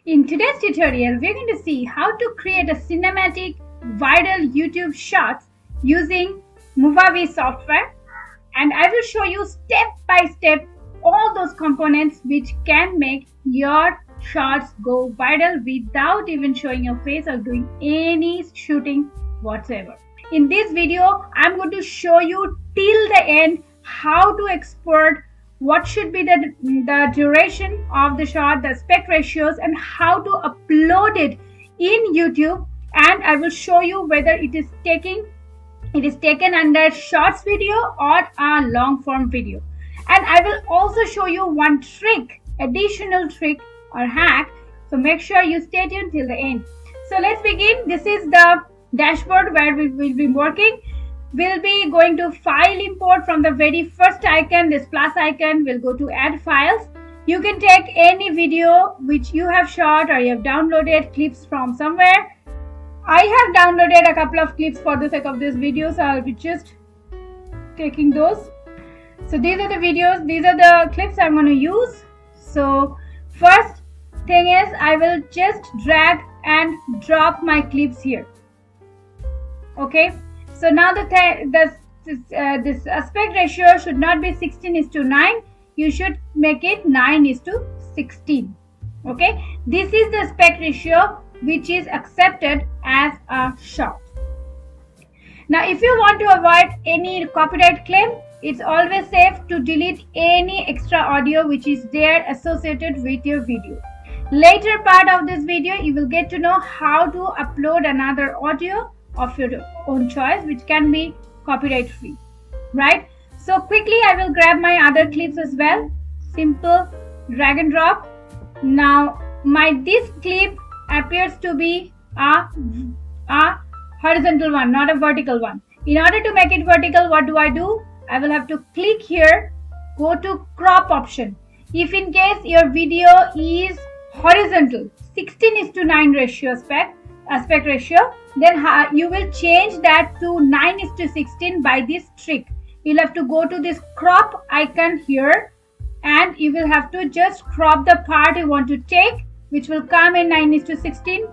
In today's tutorial, we're going to see how to create a cinematic viral YouTube shorts using Movavi software, and I will show you step by step all those components which can make your shorts go viral without even showing your face or doing any shooting whatsoever. In this video, I'm going to show you till the end how to export, what should be the duration of the shot, the aspect ratios, and how to upload it in YouTube. And I will show you whether it is taken under shorts video or a long form video. And I will also show you one additional trick or hack. So make sure you stay tuned till the end. So let's begin. This is the dashboard where we will be working. We'll be going to file import from the very first icon, this plus icon. We'll go to add files. You can take any video which you have shot or you have downloaded clips from somewhere. I have downloaded a couple of clips for the sake of this video, so I'll be just taking those. So these are the videos, these are the clips I'm going to use. So first thing is I will just drag and drop my clips here. Okay. So now this aspect ratio should not be 16:9. You should make it 9:16. Okay. This is the aspect ratio which is accepted as a short. Now, if you want to avoid any copyright claim, it's always safe to delete any extra audio which is there associated with your video. Later part of this video, you will get to know how to upload another audio of your own choice which can be copyright free, right? So quickly I will grab my other clips as well. Simple drag and drop. Now this clip appears to be a horizontal one, not a vertical one. In order to make it vertical, what do? I will have to click here, go to crop option. If in case your video is horizontal, 16:9 ratio aspect ratio, then you will change that to 9:16 by this trick. You'll have to go to this crop icon here and you will have to just crop the part you want to take, which will come in 9:16,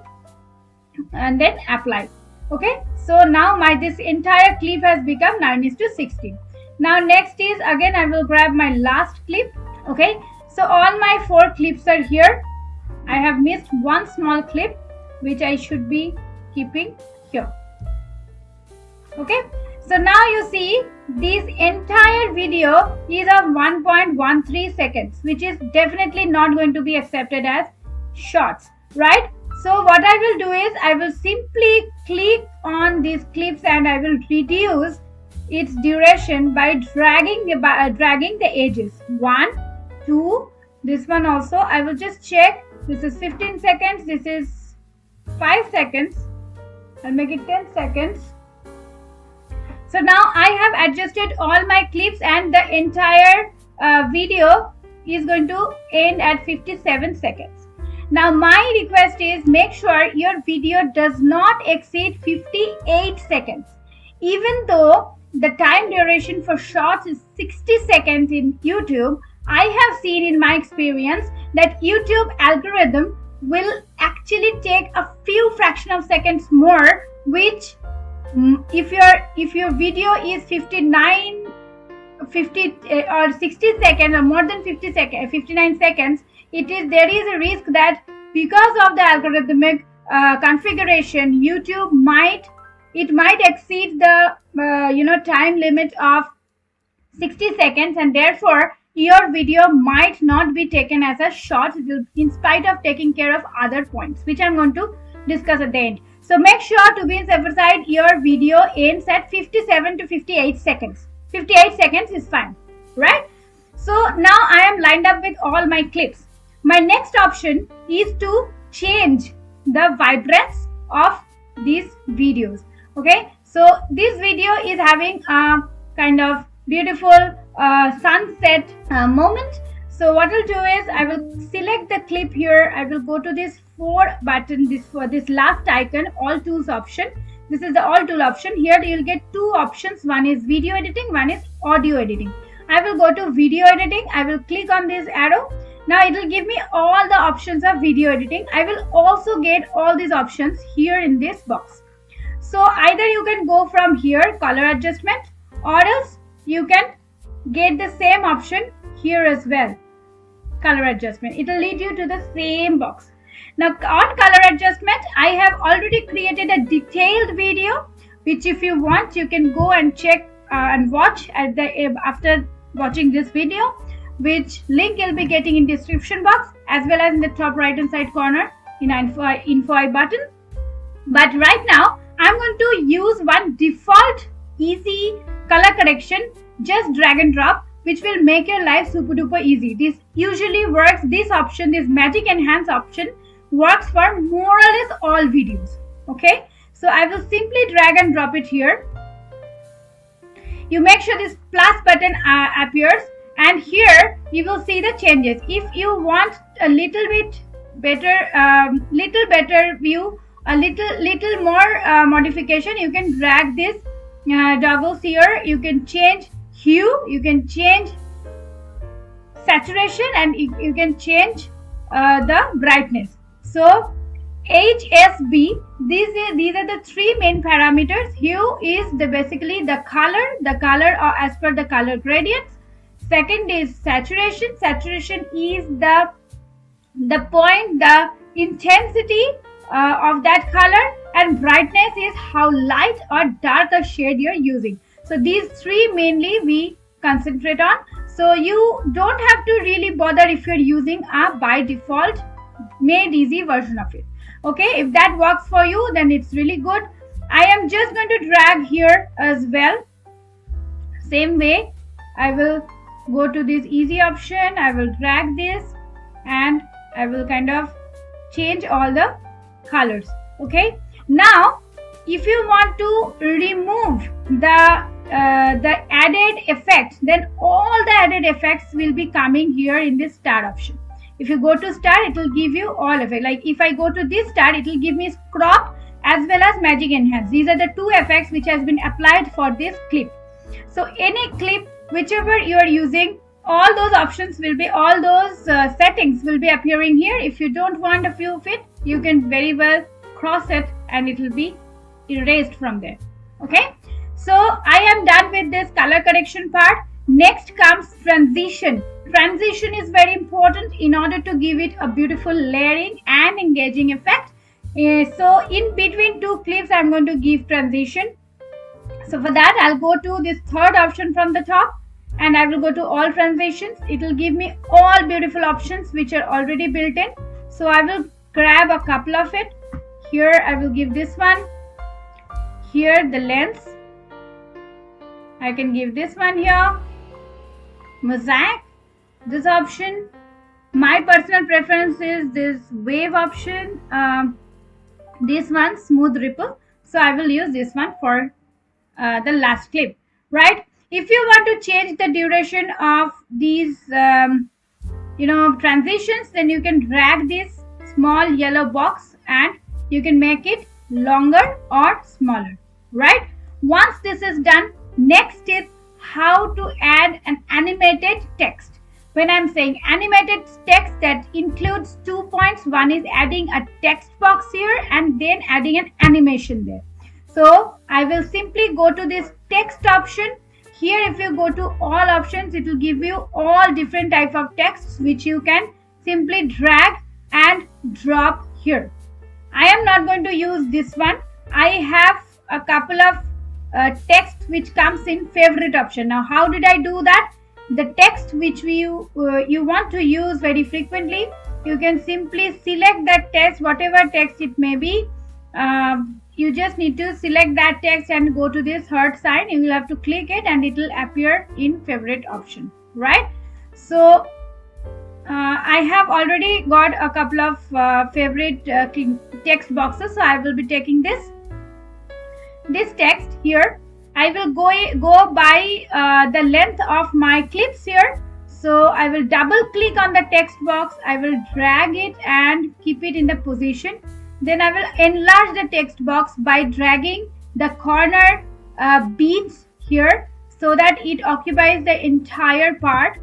and then apply. Okay, so now this entire clip has become 9:16. Now next is, again I will grab my last clip. Okay, so all my 4 clips are here. I have missed one small clip which I should be keeping here. Okay, so now you see this entire video is of 1.13 seconds, which is definitely not going to be accepted as shorts, right? So what I will do is I will simply click on these clips and I will reduce its duration by dragging the edges. 1, 2, this one also I will just check. This is 15 seconds, this is 5 seconds. I'll make it 10 seconds. So now I have adjusted all my clips and the entire video is going to end at 57 seconds. Now my request is, make sure your video does not exceed 58 seconds. Even though the time duration for shorts is 60 seconds in YouTube, I have seen in my experience that YouTube algorithm will actually take a few fraction of seconds more, which if your video is 59, 50 or 60 seconds or more than 59 seconds, there is a risk that because of the algorithmic configuration, YouTube might exceed the time limit of 60 seconds, and therefore your video might not be taken as a short in spite of taking care of other points, which I'm going to discuss at the end. So make sure to be on the safer side, your video ends at 57 to 58 seconds. 58 seconds is fine, right? So now I am lined up with all my clips. My next option is to change the vibrance of these videos. Okay, so this video is having a kind of beautiful sunset moment. So what I'll do is I will select the clip here. I will go to this 4 button, this last icon, all tools option. This is the all tool option. Here you'll get 2 options. One is video editing, one is audio editing. I will go to video editing. I will click on this arrow. Now it will give me all the options of video editing. I will also get all these options here in this box. So either you can go from here, color adjustment, or else you can get the same option here as well, color adjustment. It will lead you to the same box. Now on color adjustment, I have already created a detailed video, which if you want, you can go and check and watch at the after watching this video, which link you'll be getting in description box as well as in the top right hand side corner in info button. But right now I'm going to use one default easy color correction, just drag and drop, which will make your life super duper easy. This usually works, this option, this magic enhance option works for more or less all videos. Okay, so I will simply drag and drop it here. You make sure this plus button appears, and here you will see the changes. If you want a little bit better view, a little more modification, you can drag this toggles here. You can change hue, you can change saturation, and you can change the brightness. So HSB, these are the three main parameters. Hue is basically the color as per the color gradients. Second is saturation. Saturation is the point, the intensity of that color, and brightness is how light or dark a shade you're using. So these three mainly we concentrate on. So you don't have to really bother if you're using a by default made easy version of it. Okay, if that works for you, then it's really good. I am just going to drag here as well. Same way, I will go to this easy option. I will drag this and I will kind of change all the colors. Okay, now if you want to remove the added effect, then all the added effects will be coming here in this star option. If you go to star, it will give you all effect. Like if I go to this star, it will give me crop as well as magic enhance. These are the two effects which has been applied for this clip. So any clip, whichever you are using, all those options will be, all those settings will be appearing here. If you don't want a few of it, you can very well cross it and it will be erased from there. Okay, so I am done with this color correction part. Next comes transition. Transition is very important in order to give it a beautiful layering and engaging effect. So in between two clips, I'm going to give transition. So for that, I'll go to this third option from the top and I will go to all transitions. It will give me all beautiful options which are already built in. So I will grab a couple of it. Here I will give this one. Here the lens, I can give this one here. Mosaic, this option. My personal preference is this wave option. This one, smooth ripple. So I will use this one for the last clip, right? If you want to change the duration of these transitions, then you can drag this small yellow box and you can make it longer or smaller, right? Once this is done, next is how to add an animated text. When I'm saying animated text, that includes 2 points. One is adding a text box here and then adding an animation there. So I will simply go to this text option. Here if you go to all options, it will give you all different type of texts which you can simply drag and drop here. I am not going to use this one. I have a couple of text which comes in favorite option. Now how did I do that? The text which you want to use very frequently, you can simply select that text, whatever text it may be. You just need to select that text and go to this heart sign. You will have to click it and it will appear in favorite option, right? So I have already got a couple of favorite text boxes, so I will be taking this text here. I will go by the length of my clips here. So I will double click on the text box. I will drag it and keep it in the position. Then I will enlarge the text box by dragging the corner beads here so that it occupies the entire part.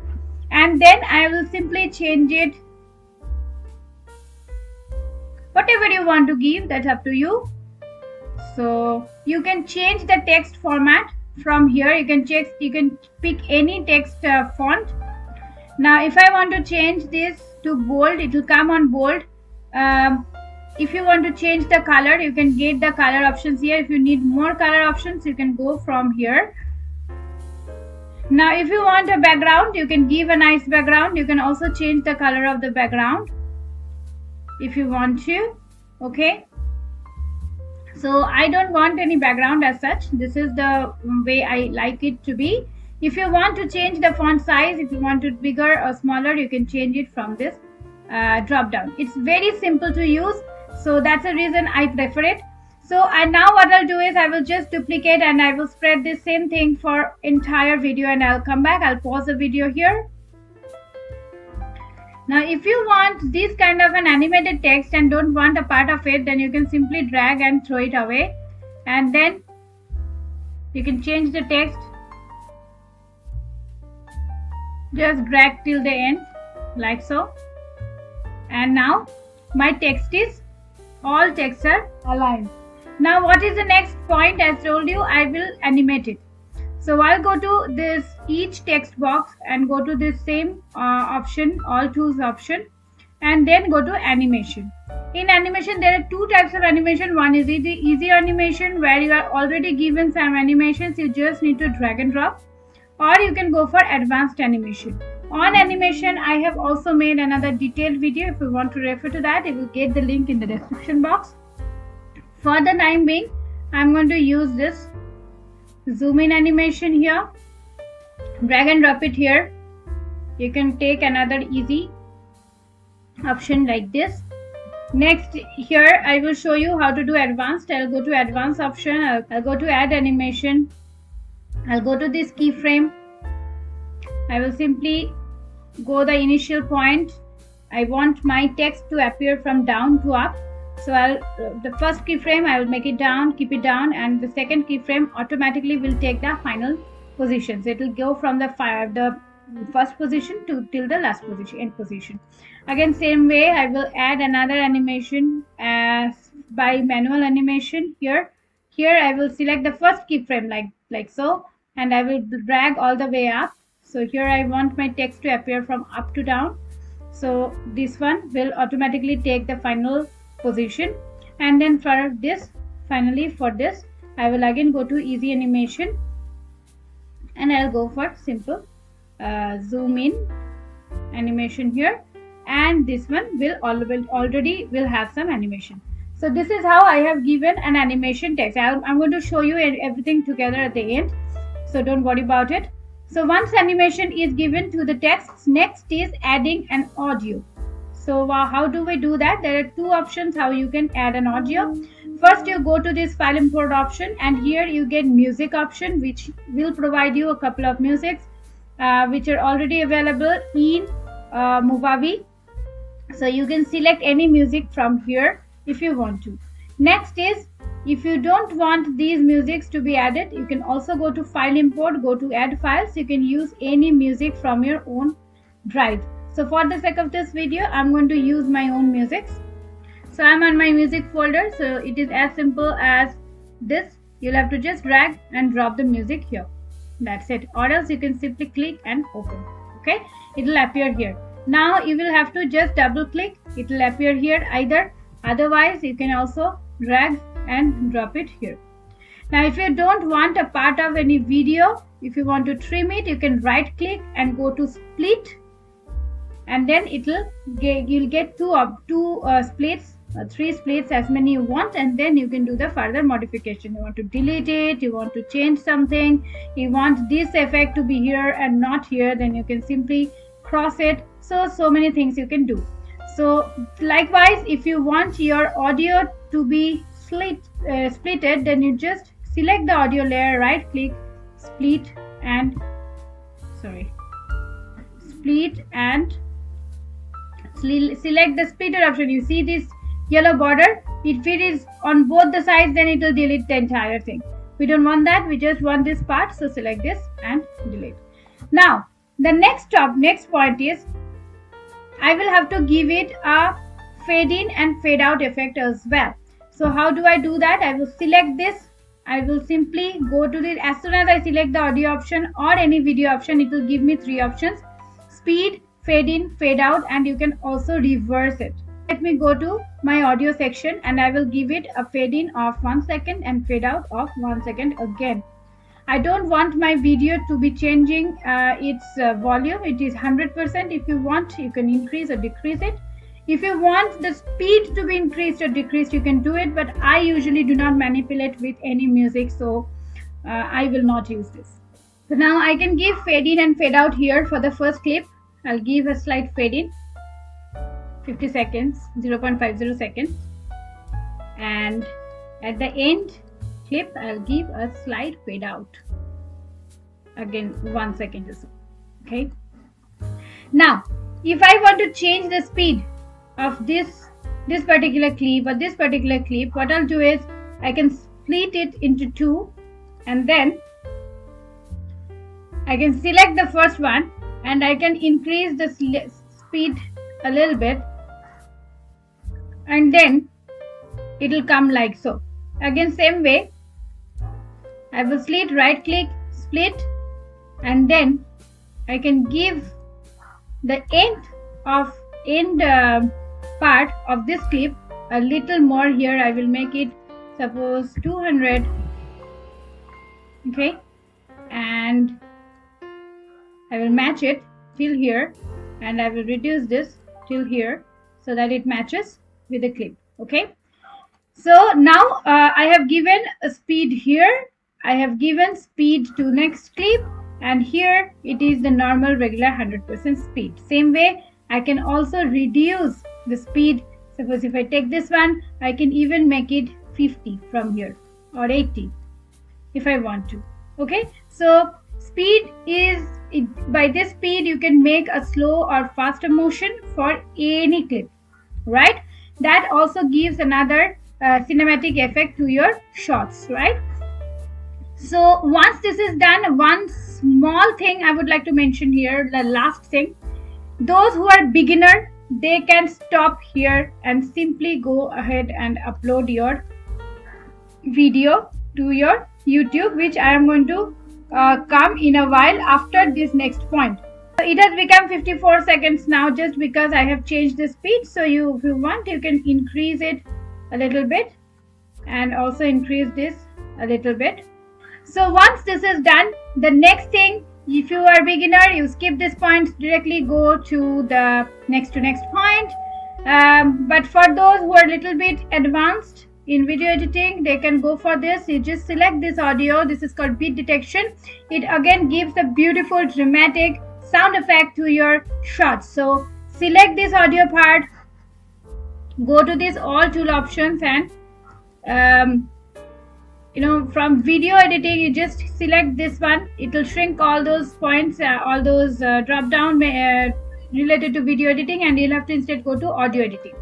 and then I will simply change it whatever you want to give. That's up to you. So you can change the text format from here. You can pick any text font. Now if I want to change this to bold, it will come on bold. If you want to change the color, you can get the color options here. If you need more color options, you can go from here. Now if you want a background, you can give a nice background. You can also change the color of the background if you want to. Okay, so I don't want any background as such. This is the way I like it to be. If you want to change the font size, if you want it bigger or smaller, you can change it from this drop down. It's very simple to use, so that's the reason I prefer it. So and now what I'll do is I will just duplicate and I will spread this same thing for entire video, and I'll come back. I'll pause the video here. Now if you want this kind of an animated text and don't want a part of it, then you can simply drag and throw it away, and then you can change the text. Just drag till the end like so, and now my text is, all texts are aligned. Now what is the next point? As told you, I will animate it. So I'll go to this each text box and go to this same option, all tools option, and then go to animation. In animation there are two types of animation. One is the easy animation, where you are already given some animations, you just need to drag and drop, or you can go for advanced animation. On animation I have also made another detailed video. If you want to refer to that, you will get the link in the description box. For the time being, I'm going to use this zoom in animation here. Drag and drop it here. You can take another easy option like this. Next, here I will show you how to do advanced. I'll go to advanced option. I'll go to add animation. I'll go to this keyframe. I will simply go the initial point. I want my text to appear from down to up. So the first keyframe I will make it down, keep it down, and the second keyframe automatically will take the final position. So it will go from the first position to till the last position, end position. Again, same way I will add another animation as by manual animation here. Here I will select the first keyframe like so, and I will drag all the way up. So here I want my text to appear from up to down. So this one will automatically take the final position, and then for this, finally for this, I will again go to easy animation, and I'll go for simple zoom in animation here, and this one will already have some animation. So this is how I have given an animation text. I'm going to show you everything together at the end, so don't worry about it. So once animation is given to the text, next is adding an audio. So how do we do that? There are two options how you can add an audio. First, you go to this file import option, and here you get music option, which will provide you a couple of musics which are already available in Movavi. So you can select any music from here if you want to. Next is, if you don't want these musics to be added, you can also go to file import, go to add files. You can use any music from your own drive. So for the sake of this video, I'm going to use my own musics. So I'm on my music folder. So it is as simple as this. You'll have to just drag and drop the music here. That's it. Or else you can simply click and open. Okay, it will appear here. Now you will have to just double click. It will appear here either. Otherwise, you can also drag and drop it here. Now if you don't want a part of any video, if you want to trim it, you can right click and go to split, and then you'll get two splits, 3 splits, as many you want, and then you can do the further modification. You want to delete it, you want to change something, you want this effect to be here and not here, then you can simply cross it. So many things you can do. So likewise, if you want your audio to be splitted, then you just select the audio layer, right click, split and select the splitter option. You see this yellow border? If it is on both the sides, then it will delete the entire thing. We don't want that, we just want this part, so select this and delete. Now The next point is I will have to give it a fade in and fade out effect as well. So how do I do that? I will select this. I will simply go to the, as soon as I select the audio option or any video option, it will give me three options: speed, fade in, fade out, and you can also reverse it. Let me go to my audio section and I will give it a fade in of 1 second and fade out of 1 second again. I don't want my video to be changing its volume. It is 100%. If you want, you can increase or decrease it. If you want the speed to be increased or decreased, you can do it, but I usually do not manipulate with any music, so I will not use this. So now I can give fade in and fade out here for the first clip. I'll give a slight fade in, 50 seconds, 0.50 seconds, and at the end clip I'll give a slight fade out, again 1 second or so. Okay, now if I want to change the speed of this particular clip or this particular clip, what I'll do is I can split it into two, and then I can select the first one and I can increase the speed a little bit, and then it will come like so. Again, same way, I will right click, split, and then I can give the end part of this clip a little more here. I will make it suppose 200. Okay, and I will match it till here, and I will reduce this till here so that it matches with the clip. Okay, so now I have given a speed here, I have given speed to next clip, and here it is the normal regular 100% speed. Same way I can also reduce the speed. Suppose if I take this one, I can even make it 50 from here, or 80 if I want to. Okay, so speed is, by this speed you can make a slow or faster motion for any clip, right? That also gives another cinematic effect to your shots, right? So once this is done, one small thing I would like to mention here, the last thing, those who are beginner, they can stop here and simply go ahead and upload your video to your YouTube, which I am going to come in a while after this next point. So it has become 54 seconds now just because I have changed the speed. So if you want, you can increase it a little bit and also increase this a little bit. So once this is done, the next thing, if you are beginner, you skip this point, directly go to the next point. But for those who are a little bit advanced in video editing, they can go for this. You just select this audio. This is called beat detection. It again gives a beautiful dramatic sound effect to your shots. So select this audio part, go to these all tool options, and from video editing, you just select this one. It will shrink all those points, all those drop down related to video editing, and you'll have to instead go to audio editing.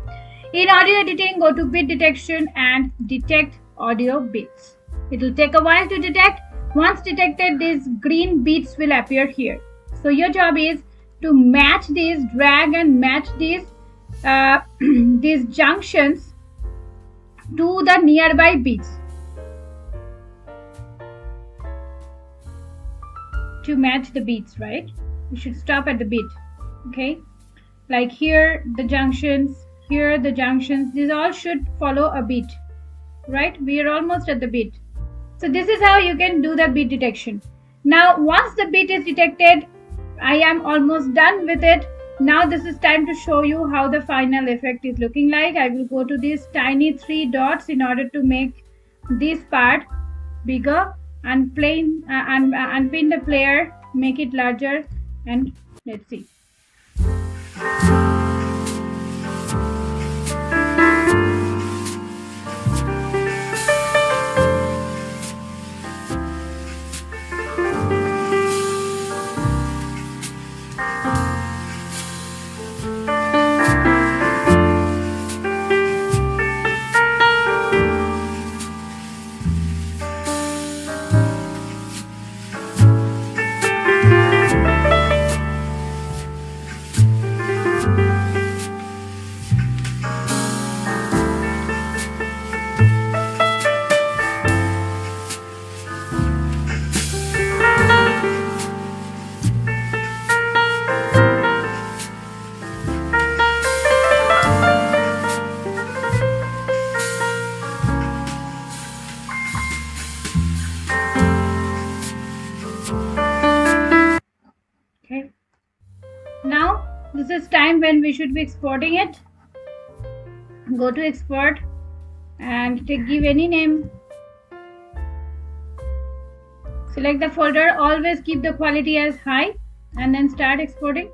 In audio editing, go to beat detection and detect audio beats. It will take a while to detect. Once detected, these green beats will appear here. So your job is to match these, drag and match these these junctions to the nearby beats. To match the beats, right? You should stop at the beat. Okay, like here the junctions, here the junctions, these all should follow a beat, right? We are almost at the beat. So this is how you can do the beat detection. Now once the beat is detected, I am almost done with it. Now this is time to show you how the final effect is looking like. I will go to these tiny 3 dots in order to make this part bigger, and unpin the player, make it larger, and let's see. we should be exporting it. Go to export and give any name. Select the folder, always keep the quality as high and then start exporting.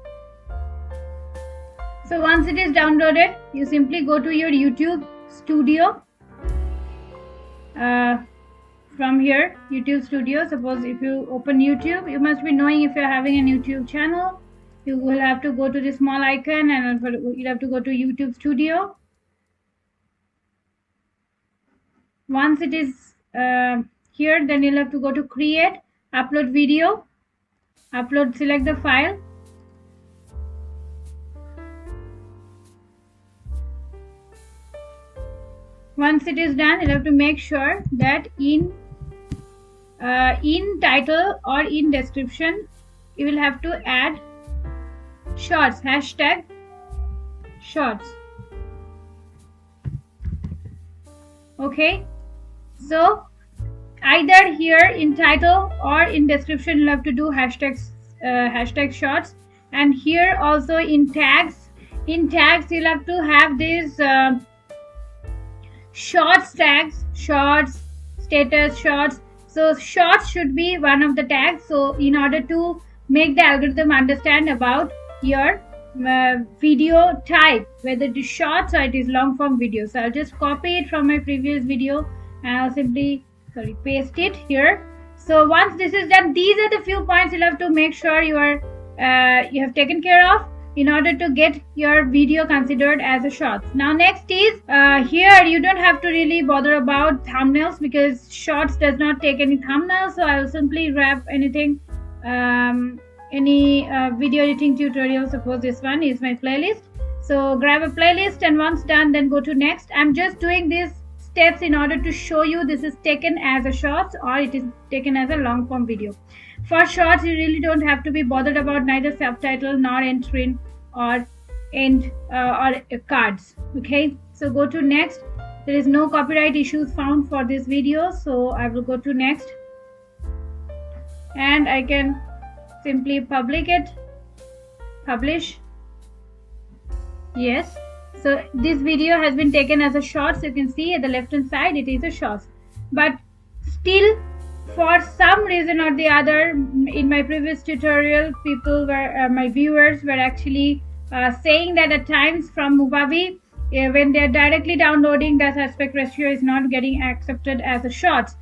So once it is downloaded, you simply go to your YouTube Studio. From here, YouTube Studio, suppose if you open YouTube, you must be knowing if you're having a YouTube channel, you will have to go to the small icon and you have to go to YouTube Studio. Once it is here, then you'll have to go to create, upload video, upload, select the file. Once it is done, you'll have to make sure that in title or in description, you will have to add shorts, hashtag shorts. Okay, so either here in title or in description, you'll have to do hashtags, hashtag shorts, and here also in tags. In tags, you'll have to have these shorts tags, shorts, status, shorts. So shorts should be one of the tags. So in order to make the algorithm understand about your video type, whether it is shorts or it is long form video. So I'll just copy it from my previous video and I'll simply paste it here. So once this is done, these are the few points you'll have to make sure you have taken care of in order to get your video considered as a shorts. Now next is here you don't have to really bother about thumbnails because shorts does not take any thumbnails. So I will simply grab anything, any video editing tutorial. Suppose this one is my playlist. So grab a playlist and once done, then go to next. I'm just doing these steps in order to show you this is taken as a shorts or it is taken as a long form video. For shorts, you really don't have to be bothered about neither subtitle nor entry or end or cards. Okay, so go to next. There is no copyright issues found for this video, so I will go to next and I can simply publish. Yes, so this video has been taken as a shorts. You can see at the left hand side it is a shorts, but still for some reason or the other in my previous tutorial people were my viewers were actually saying that at times from Movavi when they are directly downloading, the aspect ratio is not getting accepted as a shorts.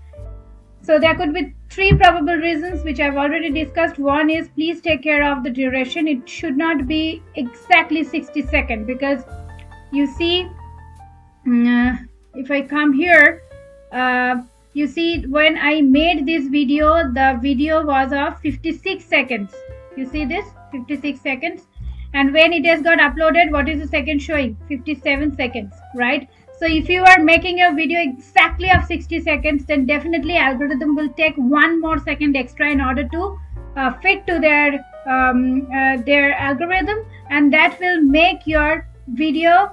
So there could be three probable reasons which I've already discussed. One is please take care of the duration. It should not be exactly 60 seconds because you see if I come here you see when I made this video, the video was of 56 seconds. You see this 56 seconds, and when it has got uploaded, what is the second showing? 57 seconds, right? So if you are making a video exactly of 60 seconds, then definitely algorithm will take 1 more second extra in order to fit to their algorithm, and that will make your video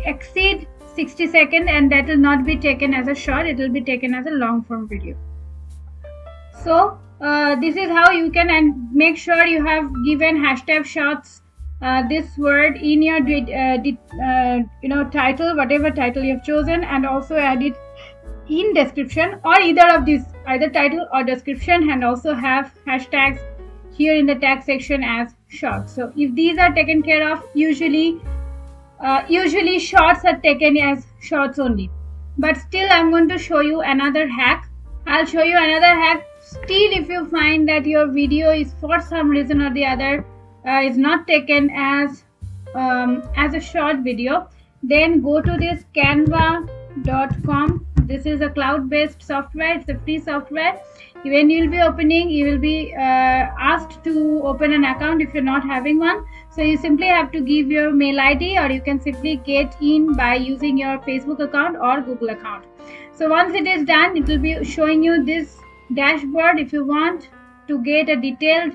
exceed 60 seconds, and that will not be taken as a short, it will be taken as a long form video. So this is how you can, and make sure you have given hashtag shorts this word in your title, whatever title you have chosen, and also add it in description or either of these, either title or description, and also have hashtags here in the tag section as shorts. So if these are taken care of, usually shorts are taken as shorts only. But still I'm going to show you another hack. I'll show you another hack. Still if you find that your video is for some reason or the other is not taken as a short video, then go to this canva.com. This is a cloud-based software. It's a free software. When you will be opening, you will be asked to open an account if you're not having one. So you simply have to give your mail ID, or you can simply get in by using your Facebook account or Google account. So once it is done, it will be showing you this dashboard. If you want to get a detailed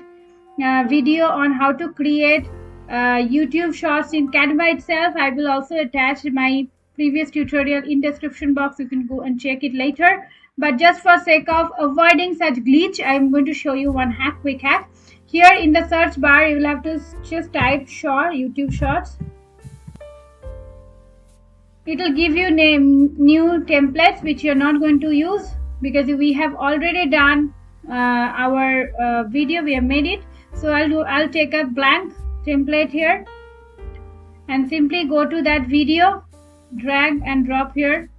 video on how to create YouTube shorts in Canva itself, I will also attach my previous tutorial in description box. You can go and check it later. But just for sake of avoiding such glitch, I'm going to show you one quick hack. Here in the search bar, you will have to just type YouTube shorts. it will give you new templates which you're not going to use, because we have already done our video, we have made it. So I'll take a blank template here and simply go to that video, drag and drop here,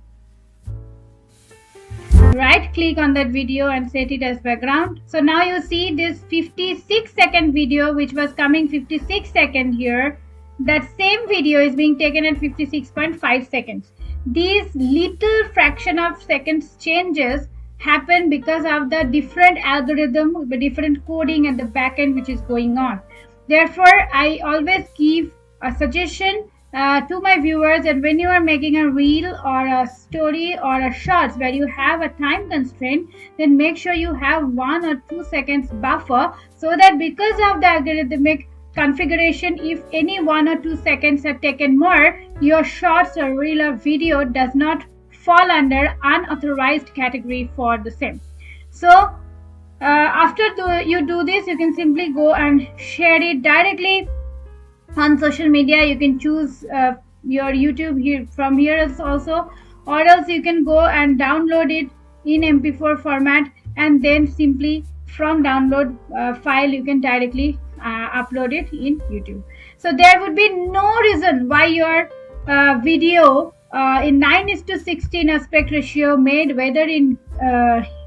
right click on that video and set it as background. So now you see this 56-second video which was coming 56 seconds here, that same video is being taken at 56.5 seconds. These little fraction of seconds changes happen because of the different algorithm, the different coding at the back end which is going on. Therefore, I always give a suggestion to my viewers that when you are making a reel or a story or a shorts where you have a time constraint, then make sure you have 1 or 2 seconds buffer, so that because of the algorithmic configuration, if any 1 or 2 seconds are taken more, your shorts or reel or video does not fall under unauthorized category for the same. So after you do this, you can simply go and share it directly on social media. You can choose your YouTube here from here also, or else you can go and download it in MP4 format, and then simply from download file you can directly upload it in YouTube. So there would be no reason why your video in 9:16 aspect ratio made, whether in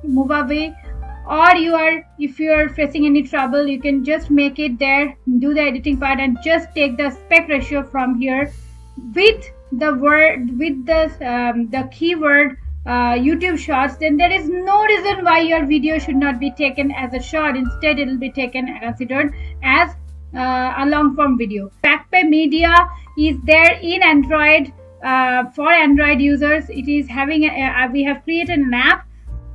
Movavi, or if you are facing any trouble, you can just make it there, do the editing part and just take the aspect ratio from here with the word, with the keyword YouTube Shorts. Then there is no reason why your video should not be taken as a short. Instead, it will be taken and considered as a long form video. BackPay Media is there in Android for Android users. It is having we have created an app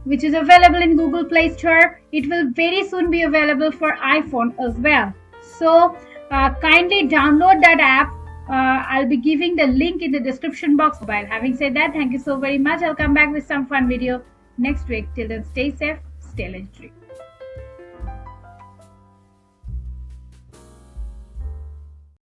which is available in Google Play Store. It will very soon be available for iPhone as well. So kindly download that app. I'll be giving the link in the description box. While having said that, thank you so very much. I'll come back with some fun video next week. Till then, stay safe, stay legendary.